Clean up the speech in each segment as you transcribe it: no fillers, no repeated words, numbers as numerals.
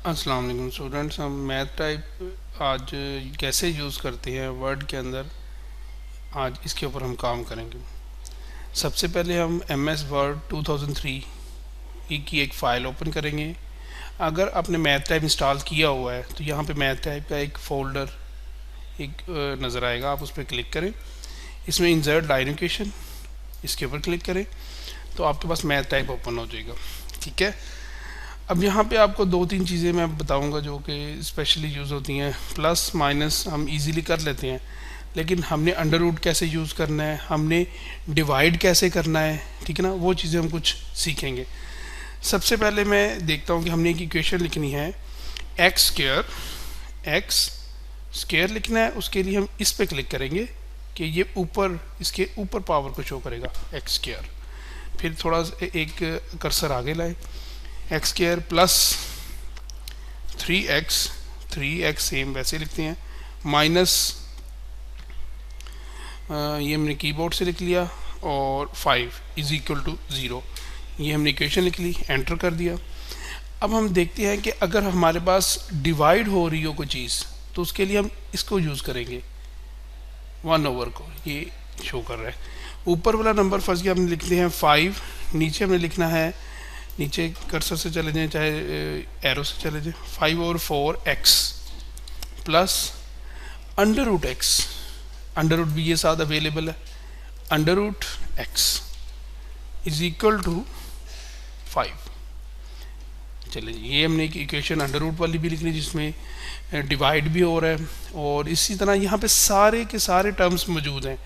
अस्सलाम वालेकुम स्टूडेंट्स। हम मैथ टाइप आज कैसे यूज़ करते हैं वर्ड के अंदर, आज इसके ऊपर हम काम करेंगे। सबसे पहले हम एम एस वर्ड 2003 की एक फ़ाइल ओपन करेंगे। अगर आपने मैथ टाइप इंस्टॉल किया हुआ है तो यहाँ पे मैथ टाइप का एक फ़ोल्डर नज़र आएगा, आप उस पर क्लिक करें। इसमें इंसर्ट लाइन इक्वेशन, इसके ऊपर क्लिक करें तो आपके पास मैथ टाइप ओपन हो जाएगा। ठीक है, अब यहाँ पे आपको दो तीन चीज़ें मैं बताऊँगा जो कि स्पेशली यूज़ होती हैं। प्लस माइनस हम इजीली कर लेते हैं, लेकिन हमने अंडर रूट कैसे यूज़ करना है, हमने डिवाइड कैसे करना है, ठीक है ना, वो चीज़ें हम कुछ सीखेंगे। सबसे पहले मैं देखता हूँ कि हमने एक इक्वेशन लिखनी है एक्स स्क्वायर लिखना है। उसके लिए हम इस पे क्लिक करेंगे कि ये ऊपर, इसके ऊपर पावर को शो करेगा एक्स स्क्वायर। फिर थोड़ा एक कर्सर आगे लाए, x square plus 3x same वैसे लिखते हैं, माइनस ये हमने कीबोर्ड से लिख लिया, और 5 इज इक्वल टू 0, ये हमने इक्वेशन लिख ली, एंटर कर दिया। अब हम देखते हैं कि अगर हमारे पास डिवाइड हो रही हो कोई चीज़ तो उसके लिए हम इसको यूज़ करेंगे, 1/, को ये शो कर रहा है। ऊपर वाला नंबर फर्स्ट के हमने लिखते हैं 5, नीचे हमें लिखना है, नीचे कर्सर से चले जाएं चाहे एरो से चले जाएं, 5/4x plus under root x, under root भी ये साथ अवेलेबल है, under root x is equal to 5। चलिए, ये हमने एक इक्वेशन अंडर रूट वाली भी लिख ली जिसमें डिवाइड भी हो रहा है, और इसी तरह यहाँ पे सारे के सारे टर्म्स मौजूद हैं।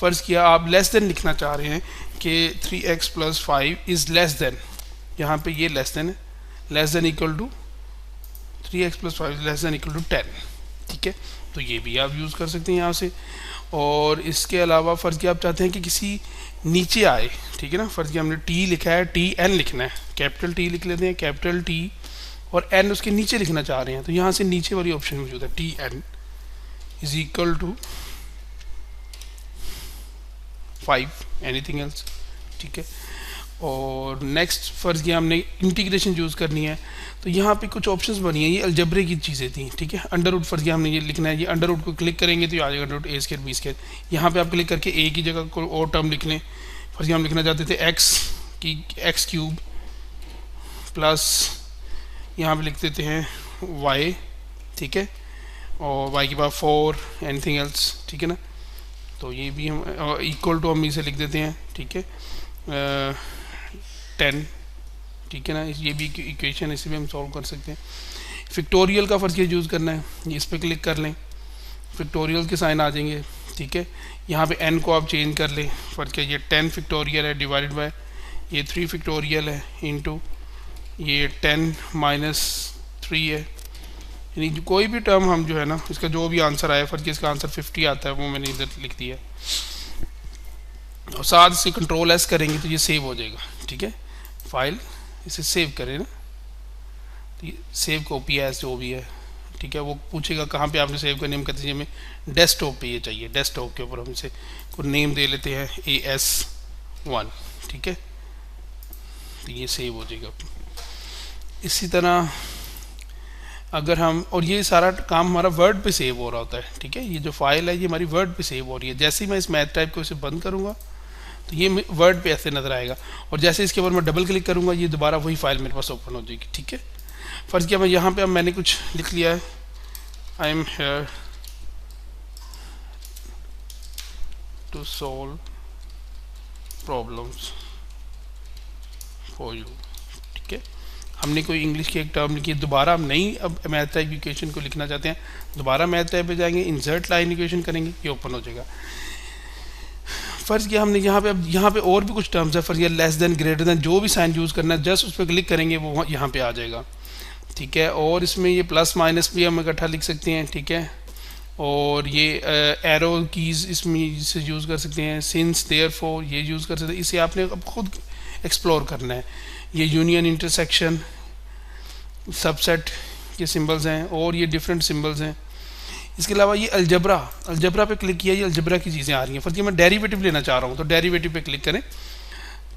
फ़र्ज़ किया आप लेस देन लिखना चाह रहे हैं कि 3x + 5 इज़ लेस देन, यहाँ पे ये लेस देन है, less than equal to 3x + 5 less than equal to 10। ठीक है, तो ये भी आप यूज़ कर सकते हैं यहाँ से। और इसके अलावा फ़र्ज़ किया आप चाहते हैं कि किसी नीचे आए, ठीक है ना, फ़र्ज़ किया हमने t लिखा है, TN लिखना है, कैपिटल T लिख लेते हैं, कैपिटल T, और N उसके नीचे लिखना चाह रहे हैं तो यहाँ से नीचे वाली ऑप्शन मौजूद है, TN is equal to 5, anything else. ठीक है, और नेक्स्ट फ़र्ज़ किया हमने इंटीग्रेशन यूज़ करनी है तो यहाँ पे कुछ ऑप्शंस बनी हैं, ये अलजबरे की चीज़ें थी। ठीक है, अंडर रूट फ़र्ज़ किया हमने ये लिखना है, ये अंडर रूट को क्लिक करेंगे तो ये आ जाएगा अंडर रूट A²B²। यहाँ पे आप क्लिक करके ए की जगह कोई और टर्म लिख लें। फ़र्ज़ किया हम लिखना चाहते थे x³ प्लस यहाँ पे लिख देते हैं y, ठीक है, और y के बाद 4, एनीथिंग एल्स। ठीक है ना, तो ये भी हम इक्वल टू हम इसे लिख देते हैं, ठीक है, 10। ठीक है ना, ये भी इक्वेशन इसे भी हम सॉल्व कर सकते हैं। फिक्टोरियल का फ़र्ज़ यूज़ करना है, ये इस पर क्लिक कर लें, फिक्टोरियल के साइन आ जाएंगे। ठीक है, यहाँ पे n को आप चेंज कर लें, फ़र्ज़ ये 10 फिक्टोरियल है डिवाइडेड बाय ये 3 फिक्टोरियल है इंटू ये 10 - 3 है, यानी कोई भी टर्म हम जो है ना, इसका जो भी आंसर आया, फ़र्ज़ इसका आंसर 50 आता है, वो मैंने इधर लिख दिया, और साथ से कंट्रोल S करेंगे तो ये सेव हो जाएगा। ठीक है, फाइल इसे सेव करें ना, तो ये सेव कॉपी एज जो भी है। ठीक है, वो पूछेगा कहाँ पे आपने सेव करनी, हम कहते हैं हमें डेस्कटॉप पे ये चाहिए, डेस्कटॉप के ऊपर हम इसे को नेम दे लेते हैं AS1। ठीक है, तो ये सेव हो जाएगा। इसी तरह अगर हम, और ये सारा काम हमारा वर्ड पे सेव हो रहा होता है। ठीक है, ये जो फाइल है ये हमारी वर्ड पे सेव हो रही है। जैसे ही मैं इस मैथ टाइप को इसे बंद करूँगा तो ये वर्ड पे ऐसे नज़र आएगा, और जैसे इसके ऊपर मैं डबल क्लिक करूँगा ये दोबारा वही फाइल मेरे पास ओपन हो जाएगी। ठीक है, फ़र्ज़ किया मैं यहाँ पे अब मैंने कुछ लिख लिया है, I am here to solve problems for you. ठीक है, हमने कोई इंग्लिश की एक टर्म लिखी है, दोबारा हम नहीं अब मैथ टाइप इक्वेशन को लिखना चाहते हैं, दोबारा मैथ टाइप पे जाएंगे, इंसर्ट लाइन इक्वेशन करेंगे, ये ओपन हो जाएगा। फ़र्ज़ किया हमने यहाँ पे, अब यहाँ पे और भी कुछ टर्म्स है, फ़र्ज़ किया लेस देन, ग्रेटर देन, जो भी साइन यूज़ करना है जस्ट उस पर क्लिक करेंगे वो यहाँ पे आ जाएगा। ठीक है, और इसमें ये प्लस माइनस भी हम इकट्ठा लिख सकते हैं। ठीक है, और ये एरो कीज़ इसमें इसे यूज़ कर सकते हैं, सिंस, देयरफॉर ये यूज़ कर सकते हैं। इसे आपने अब खुद एक्सप्लोर करना है। ये यूनियन, इंटरसेक्शन, सबसेट के सिंबल्स हैं, और ये डिफरेंट सिंबल्स हैं। इसके अलावा ये अलजबरा पे क्लिक किया, ये अलजबरा की चीज़ें आ रही हैं। फ़र्ज़ मैं डेरिवेटिव लेना चाह रहा हूँ तो डेरिवेटिव पे क्लिक करें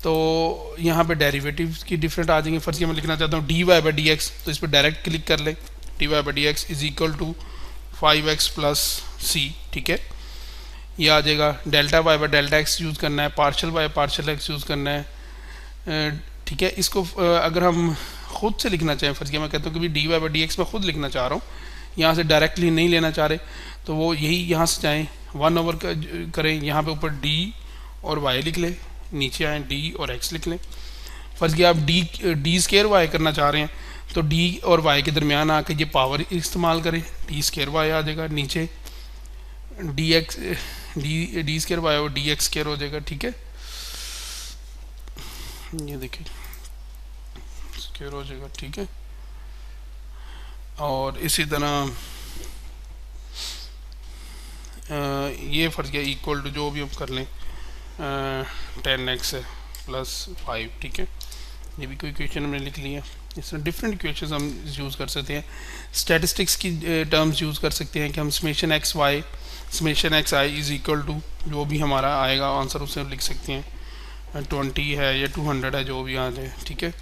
तो यहाँ पे डेरिवेटिव की डिफरेंट आ जाएंगे। फर्स्ट मैं लिखना चाहता हूँ D Y by D X, तो इस पर डायरेक्ट क्लिक कर लें, D Y by D X is equal to 5x plus C, ठीक है, ये आ जाएगा। Delta Y by delta X use करना है, partial Y partial X use करना है, ठीक है। इसको अगर हम खुद से लिखना चाहें, फर्स्ट मैं कहता हूँ कि भी d Y by D x मैं खुद लिखना चाह रहा हूँ, यहाँ से डायरेक्टली नहीं लेना चाह रहे, तो वो यही यहाँ से जाएँ 1 करें, यहाँ पे ऊपर डी और वाई लिख लें, नीचे आए डी और एक्स लिख लें। फर्स्ट आप डी स्केयर वाई करना चाह रहे हैं, तो डी और वाई के दरमियान आके ये पावर इस्तेमाल करें, डी स्केयर वाई आ जाएगा, नीचे d x d square y और डी एक्स स्केयर हो जाएगा, ठीक है, ये देखिए स्केयर हो जाएगा, ठीक है। और इसी तरह ये फर्ज गया इक्वल टू जो भी हम कर लें 10x है प्लस 5, ठीक है, ये भी कोई इक्वेशन हमने लिख लिया। इस तरह डिफरेंट इक्वेशंस हम यूज़ कर सकते हैं। स्टैटिस्टिक्स की टर्म्स यूज़ कर सकते हैं कि हम summation x y summation x i is equal to जो भी हमारा आएगा आंसर उसे लिख सकते हैं, 20 है या 200 है, जो भी आ जाए, ठीक है।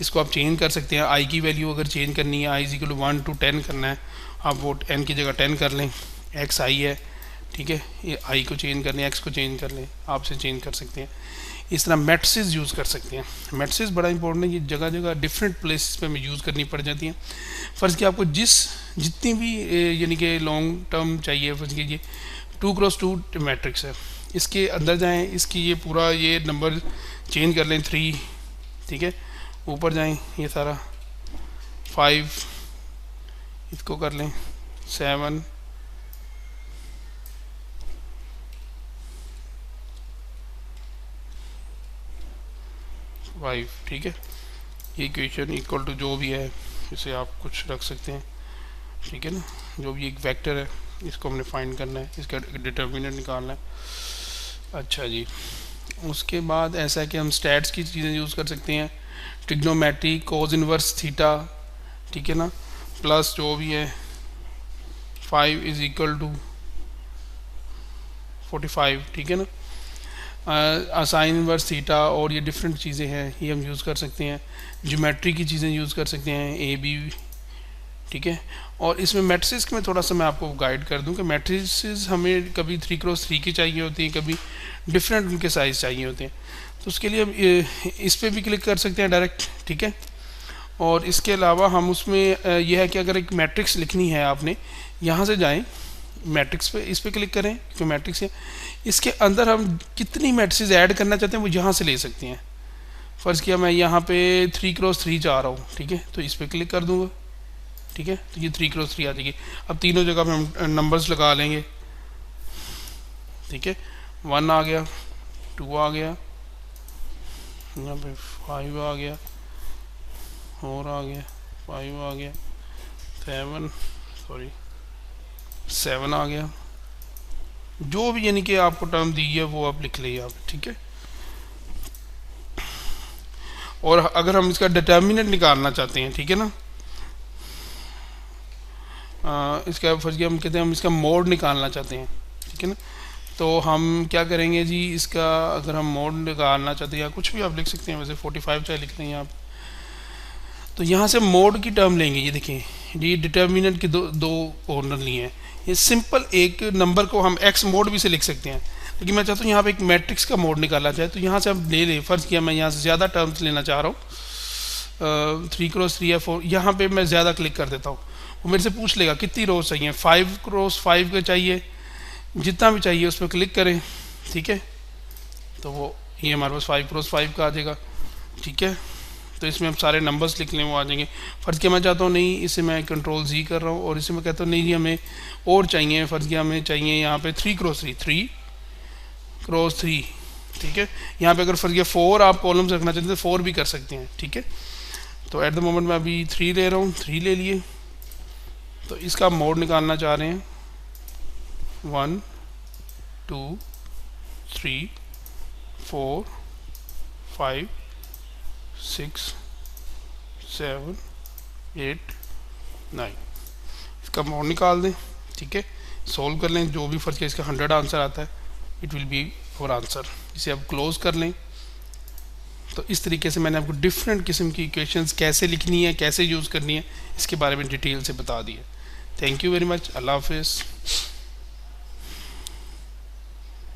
इसको आप चेंज कर सकते हैं, आई की वैल्यू अगर चेंज करनी है, I is equal to 1 to 10 करना है, आप वो 10 की जगह 10 कर लें, एक्स आई है, ठीक है, ये आई को चेंज कर लें, एक्स को चेंज कर लें, आपसे चेंज कर सकते हैं। इस तरह मैट्रिसेस यूज़ कर सकते हैं। मैट्रिसेस बड़ा इंपॉर्टेंट है, ये जगह जगह डिफरेंट प्लेसेस पे हमें यूज़ करनी पड़ जाती हैं। फ़र्ज़ कि आपको जितनी भी यानी कि लॉन्ग टर्म चाहिए, फ़र्ज़ कीजिए 2x2 मैट्रिक्स है, इसके अंदर जाएं, इसकी ये पूरा ये नंबर चेंज कर लें 3, ठीक है, ऊपर जाएं ये सारा 5, इसको कर लें 7, 5, ठीक है। ये इक्वेशन इक्वल टू जो भी है इसे आप कुछ रख सकते हैं, ठीक है ना, जो भी एक वेक्टर है इसको हमने फाइंड करना है, इसका डिटर्मिनेंट निकालना है। अच्छा जी, उसके बाद ऐसा है कि हम स्टैट्स की चीज़ें यूज़ कर सकते हैं, ट्रिग्नोमेट्री, कोज इनवर्स थीटा, ठीक है ना, प्लस जो भी है 5 इज इक्वल टू 45, ठीक है ना, साइन इनवर्स थीटा, और ये डिफरेंट चीज़ें हैं, ये हम यूज़ कर सकते हैं। ज्योमेट्री की चीज़ें यूज़ कर सकते हैं, ए बी, ठीक है। और इसमें मैट्रिसेस में थोड़ा सा मैं आपको गाइड कर दूं कि मैट्रिसेस हमें कभी 3x3 की चाहिए होती हैं, कभी डिफरेंट उनके साइज़ चाहिए होते हैं, तो उसके लिए हम इस पर भी क्लिक कर सकते हैं डायरेक्ट, ठीक है। और इसके अलावा हम उसमें यह है कि अगर एक मैट्रिक्स लिखनी है आपने, यहाँ से जाएँ मैट्रिक्स पे, इस पर क्लिक करें क्योंकि मैट्रिक्स है, इसके अंदर हम कितनी मैट्रिसेस ऐड करना चाहते हैं वो यहाँ से ले सकते हैं। फ़र्ज़ किया मैं यहाँ पे 3x3 चाह रहा हूँ, ठीक है, तो इस पर क्लिक कर दूँगा, ठीक है, तो ये 3x3 आ जाएगी। अब तीनों जगह पे हम नंबर्स लगा लेंगे, ठीक है, 1 आ गया, 2 आ गया, यहाँ पे 5 आ गया, 4 आ गया, 5 आ गया, 7 आ गया, जो भी यानी कि आपको टर्म दी है वो आप लिख लीजिए आप, ठीक है। और अगर हम इसका डिटर्मिनेंट निकालना चाहते हैं, ठीक है ना, इसका फर्ज हम कहते हैं हम इसका मोड निकालना चाहते हैं, ठीक है ना, तो हम क्या करेंगे जी, इसका अगर हम मोड निकालना चाहते हैं या कुछ भी आप लिख सकते हैं, वैसे 45 चाहे लिख लें आप, तो यहाँ से मोड की टर्म लेंगे। ये देखिए, ये डिटर्मिनेंट की दो कॉर्नर लिए हैं, ये सिंपल एक नंबर को हम एक्स मोड भी से लिख सकते हैं, लेकिन मैं चाहता हूँ यहाँ पे एक मैट्रिक्स का मोड निकालना चाहे, तो यहाँ से हम ले लें। फ़र्ज़ किया मैं यहाँ से ज़्यादा टर्म्स लेना चाह रहा हूँ, 3x3 या 4, यहाँ पे मैं ज़्यादा क्लिक कर देता हूँ, वो मेरे से पूछ लेगा कितनी रोज चाहिए, 5x5 का चाहिए, जितना भी चाहिए उस पर क्लिक करें, ठीक है, तो वो ये हमारे पास 5x5 का आ जाएगा, ठीक है। तो इसमें हम सारे नंबर्स लिख लें, वो आ जाएंगे। फ़र्ज़ किया मैं चाहता हूँ नहीं, इसे मैं कंट्रोल-Z कर रहा हूँ और इसे मैं कहता हूँ नहीं जी हमें और चाहिए, फ़र्ज़ किया हमें चाहिए यहाँ पे 3x3, ठीक है। यहाँ पे अगर फ़र्ज़ किया 4 आप कॉलम्स रखना चाहते हैं तो 4 भी कर सकते हैं, ठीक है। तो एट द मोमेंट मैं अभी 3 ले रहा हूँ, 3 ले लिए, तो इसका मोड निकालना चाह रहे हैं 1 2 3 4 5 6 7 8 9, इसका मोड निकाल दें, ठीक है, सोल्व कर लें, जो भी फ़र्क है इसका 100 आंसर आता है, इट विल बी और आंसर। इसे अब क्लोज कर लें, तो इस तरीके से मैंने आपको डिफरेंट किस्म की इक्वेशंस कैसे लिखनी है, कैसे यूज़ करनी है, इसके बारे में डिटेल से बता दिया। Thank you very much. अल्लाह हाफिज़।